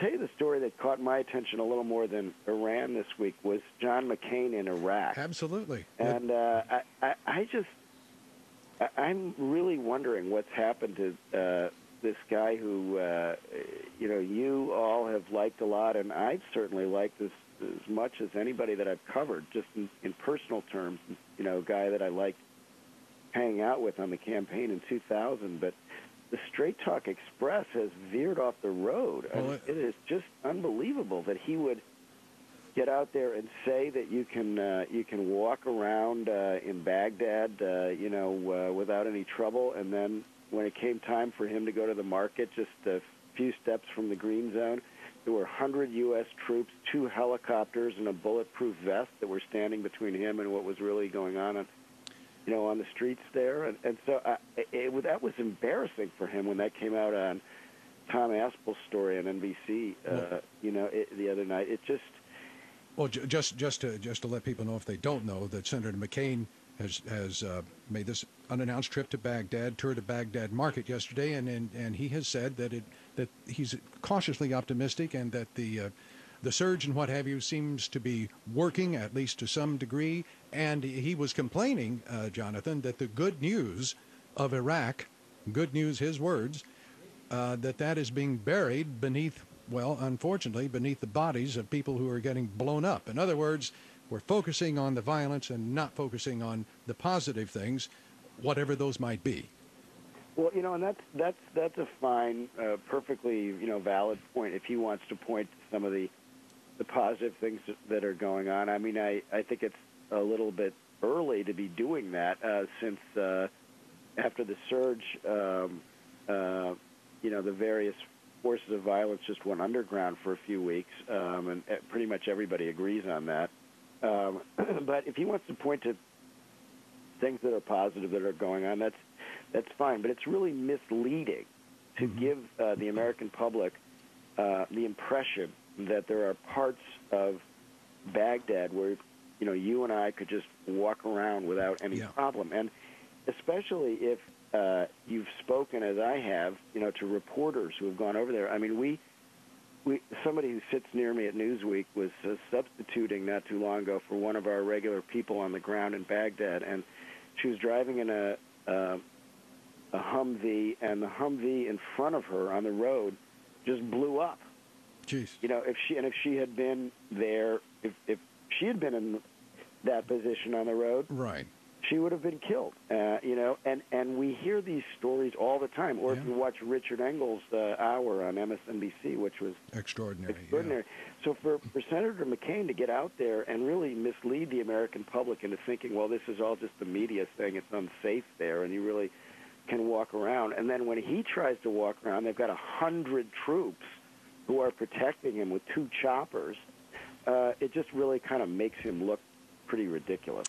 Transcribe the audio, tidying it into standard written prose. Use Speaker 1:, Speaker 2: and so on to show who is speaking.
Speaker 1: tell you the story that caught my attention a little more than Iran this week was John McCain in Iraq.
Speaker 2: Absolutely.
Speaker 1: And I'm really wondering what's happened to this guy who, you all have liked a lot, and I've certainly liked this as much as anybody that I've covered, just in personal terms, a guy that I liked hanging out with on the campaign in 2000. But the Straight Talk Express has veered off the road.
Speaker 2: Well,
Speaker 1: it is just unbelievable that he would get out there and say that you can walk around in Baghdad, without any trouble, and then when it came time for him to go to the market, just a few steps from the green zone, there were 100 U.S. troops, 2 helicopters, and a bulletproof vest that were standing between him and what was really going on the streets there. And so that was embarrassing for him when that came out on Tom Aspel's story on NBC, the other night. It just...
Speaker 2: Well, just to let people know, if they don't know, that Senator McCain has made this unannounced trip to Baghdad, toured the Baghdad market yesterday, and he has said that he's cautiously optimistic, and that the surge and what have you seems to be working, at least to some degree. And he was complaining, Jonathan, that the good news of Iraq, good news, his words, that is being buried beneath, well, unfortunately, beneath the bodies of people who are getting blown up. In other words, we're focusing on the violence and not focusing on the positive things, whatever those might be.
Speaker 1: Well, and that's a fine, perfectly, valid point if he wants to point to some of the positive things that are going on. I mean, I think it's a little bit early to be doing that since after the surge, the various forces of violence just went underground for a few weeks, and pretty much everybody agrees on that. But if he wants to point to things that are positive that are going on, that's fine. But it's really misleading to give the American public the impression that there are parts of Baghdad where you and I could just walk around without any problem. And especially if you've spoken, as I have, to reporters who have gone over there. I mean, somebody who sits near me at Newsweek was substituting not too long ago for one of our regular people on the ground in Baghdad, and she was driving in a Humvee, and the Humvee in front of her on the road just blew up.
Speaker 2: Jeez.
Speaker 1: If she had been there, if she had been in that position on the road,
Speaker 2: right,
Speaker 1: she would have been killed. And we hear these stories all the time. Or if you watch Richard Engel's Hour on MSNBC, which was
Speaker 2: extraordinary.
Speaker 1: Yeah. So for Senator McCain to get out there and really mislead the American public into thinking, well, this is all just the media saying it's unsafe there, and you really can walk around. And then when he tries to walk around, they've got 100 troops who are protecting him with 2 choppers. It just really kind of makes him look pretty ridiculous.